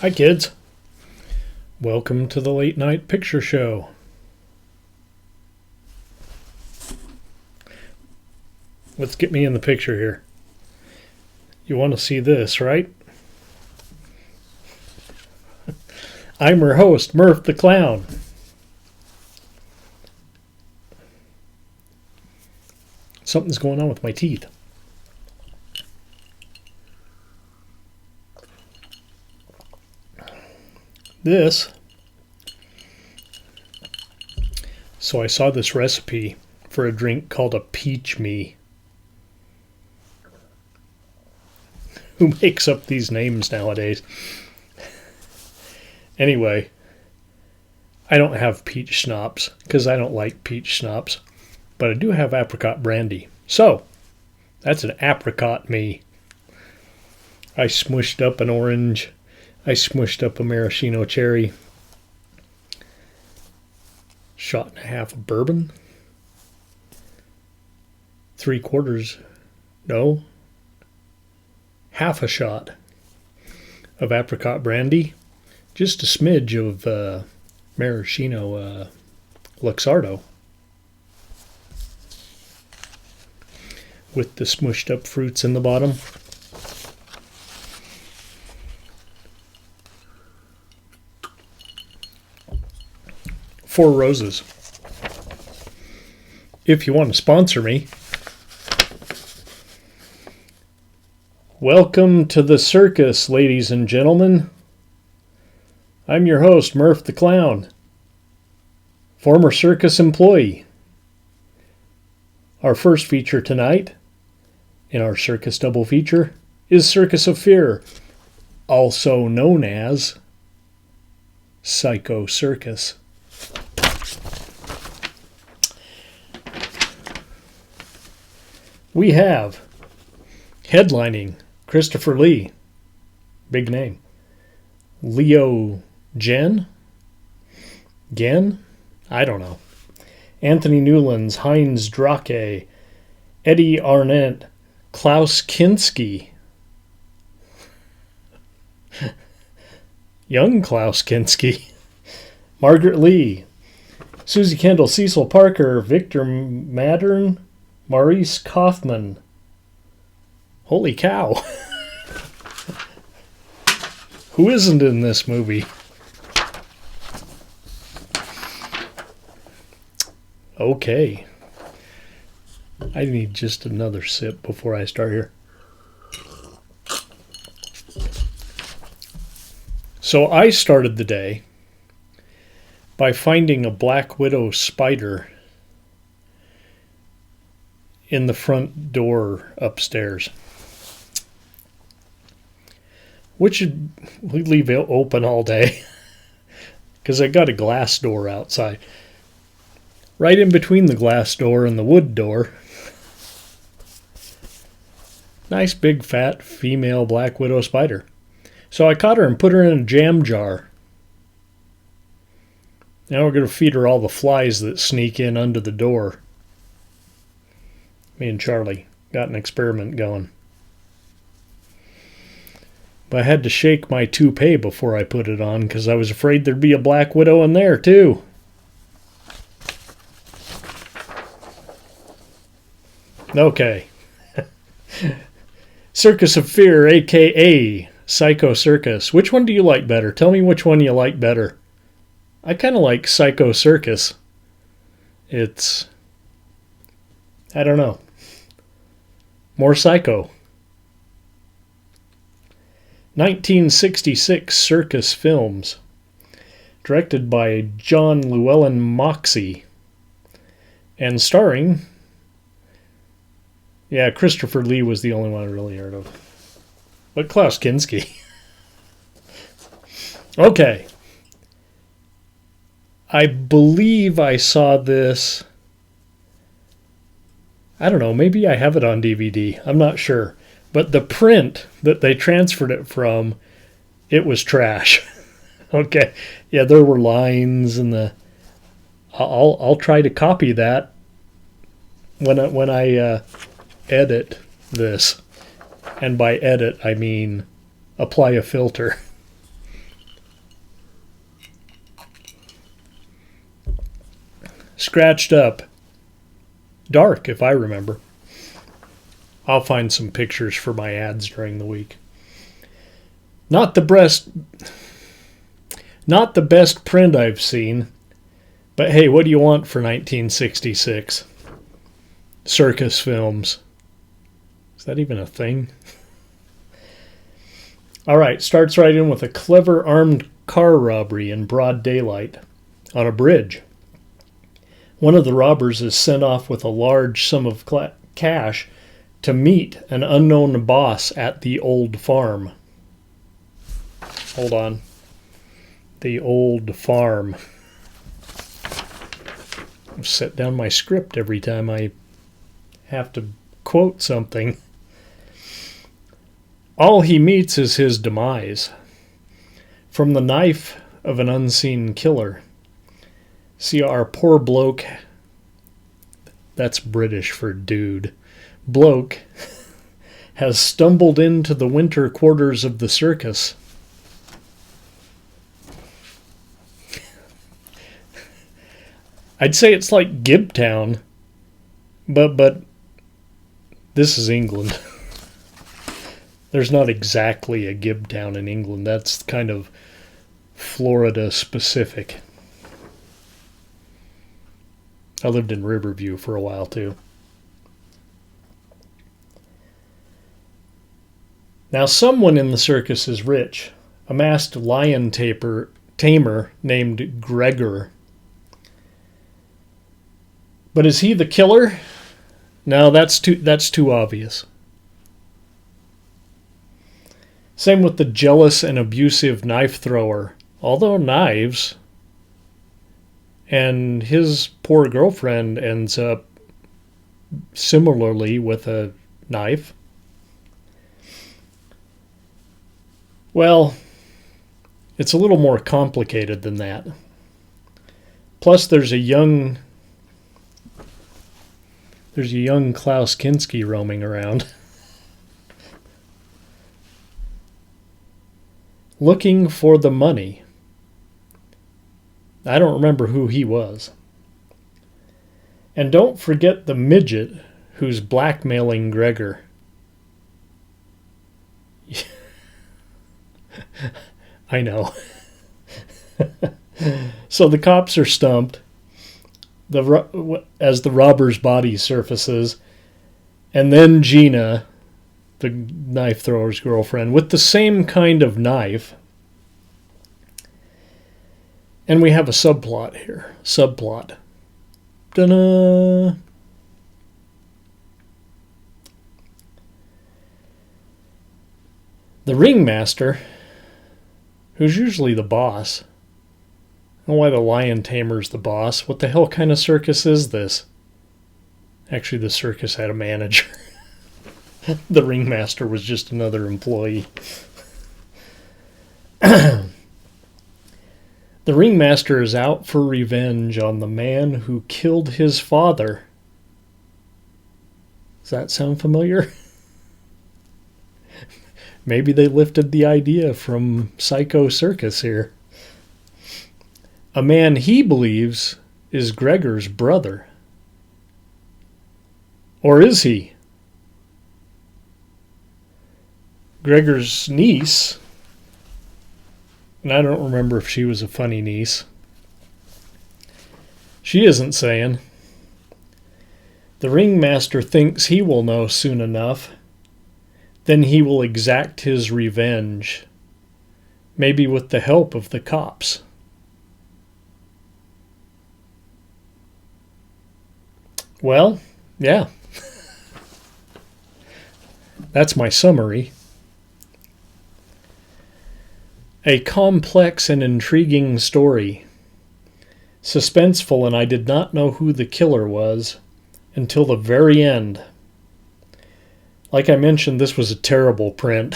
Hi, kids. Welcome to the Late Night Picture Show. Let's get me in the picture here. You want to see this, right? I'm your host, Murph the Clown. Something's going on with my teeth. So I saw this recipe for a drink called a peach me. Who makes up these names nowadays? Anyway, I don't have peach schnapps because I don't like peach schnapps, but I do have apricot brandy. So, that's an apricot me. I smushed up an orange. I smushed up a maraschino cherry. Shot and a half of bourbon. 3/4, half a shot of apricot brandy. Just a smidge of maraschino Luxardo. With the smushed up fruits in the bottom. Four Roses. If you want to sponsor me, welcome to the circus, ladies and gentlemen. I'm your host, Murph the Clown, former circus employee. Our first feature tonight, in our circus double feature, is Circus of Fear, also known as Psycho Circus. We have headlining Christopher Lee, big name, Leo Gen, I don't know, Anthony Newlands, Heinz Drake, Eddie Arnett, Klaus Kinski, young Klaus Kinski, Margaret Lee, Susie Kendall, Cecil Parker, Victor Mattern, Maurice Kaufman. Holy cow. Who isn't in this movie? Okay. I need just another sip before I start here. So I started the day by finding a black widow spider in the front door upstairs, which we leave open all day because I got a glass door outside. Right in between the glass door and the wood door, nice big fat female black widow spider. So I caught her and put her in a jam jar. Now we're going to feed her all the flies that sneak in under the door. Me and Charlie got an experiment going. But I had to shake my toupee before I put it on because I was afraid there'd be a black widow in there too. Okay. Circus of Fear, a.k.a. Psycho Circus. Which one do you like better? Tell me which one you like better. I kind of like Psycho Circus. It's, I don't know, more psycho. 1966 Circus films. Directed by John Llewellyn Moxey. And starring, Christopher Lee was the only one I really heard of. But Klaus Kinski. Okay. I believe I saw this. I don't know, maybe I have it on DVD. I'm not sure. But the print that they transferred it from, it was trash. Okay. Yeah, there were lines and I'll try to copy that when I edit this. And by edit, I mean apply a filter. scratched up. Dark, if I remember. I'll find some pictures for my ads during the week. Not the best print I've seen, but hey, what do you want for 1966? Circus films. Is that even a thing? All right, starts right in with a clever armed car robbery in broad daylight on a bridge. One of the robbers is sent off with a large sum of cash to meet an unknown boss at the old farm. Hold on. The old farm. I'll set down my script every time I have to quote something. All he meets is his demise. From the knife of an unseen killer. See, our poor bloke, that's British for dude, bloke, has stumbled into the winter quarters of the circus. I'd say it's like Gibtown, but this is England. There's not exactly a Gibtown in England. That's kind of Florida specific. I lived in Riverview for a while too. Now someone in the circus is rich. A masked lion tamer named Gregor. But is he the killer? No, that's too obvious. Same with the jealous and abusive knife thrower. Although knives, and his poor girlfriend ends up similarly with a knife. Well, it's a little more complicated than that. Plus, there's a young Klaus Kinski roaming around. Looking for the money. I don't remember who he was. And don't forget the midget who's blackmailing Gregor. I know. So the cops are stumped as the robber's body surfaces, and then Gina, the knife thrower's girlfriend, with the same kind of knife. And we have a subplot here. Subplot. Ta-da! The ringmaster, who's usually the boss. I don't know why the lion tamer's the boss. What the hell kind of circus is this? Actually, the circus had a manager. The ringmaster was just another employee. The ringmaster is out for revenge on the man who killed his father. Does that sound familiar? Maybe they lifted the idea from Psycho Circus here. A man he believes is Gregor's brother. Or is he? Gregor's niece, and I don't remember if she was a funny niece. She isn't saying. The ringmaster thinks he will know soon enough. Then he will exact his revenge, maybe with the help of the cops. Well, yeah. That's my summary. A complex and intriguing story. Suspenseful, and I did not know who the killer was until the very end. Like I mentioned, this was a terrible print.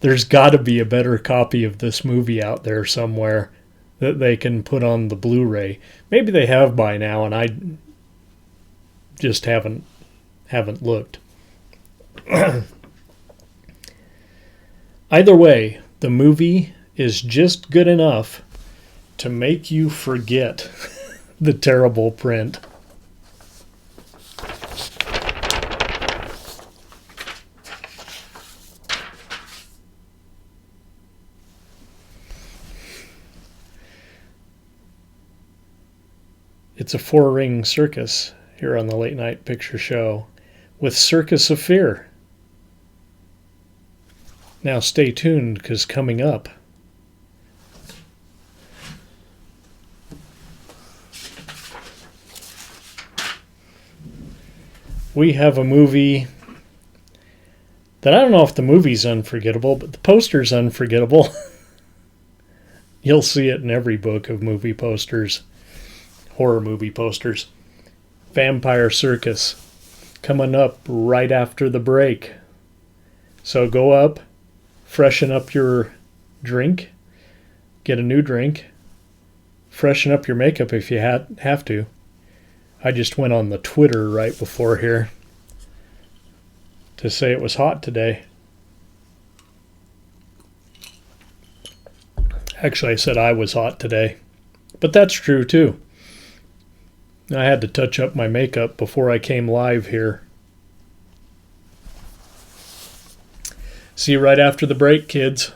There's got to be a better copy of this movie out there somewhere that they can put on the Blu-ray. Maybe they have by now, and I just haven't looked. Either way, the movie is just good enough to make you forget the terrible print. It's a 4-ring circus here on the Late Night Picture Show with Circus of Fear. Now stay tuned, because coming up, we have a movie that I don't know if the movie's unforgettable, but the poster's unforgettable. You'll see it in every book of movie posters, horror movie posters. Vampire Circus, coming up right after the break. So go up, freshen up your drink, get a new drink, freshen up your makeup if you have to. I just went on the Twitter right before here to say it was hot today. Actually, I said I was hot today, but that's true too. I had to touch up my makeup before I came live here. See you right after the break, kids.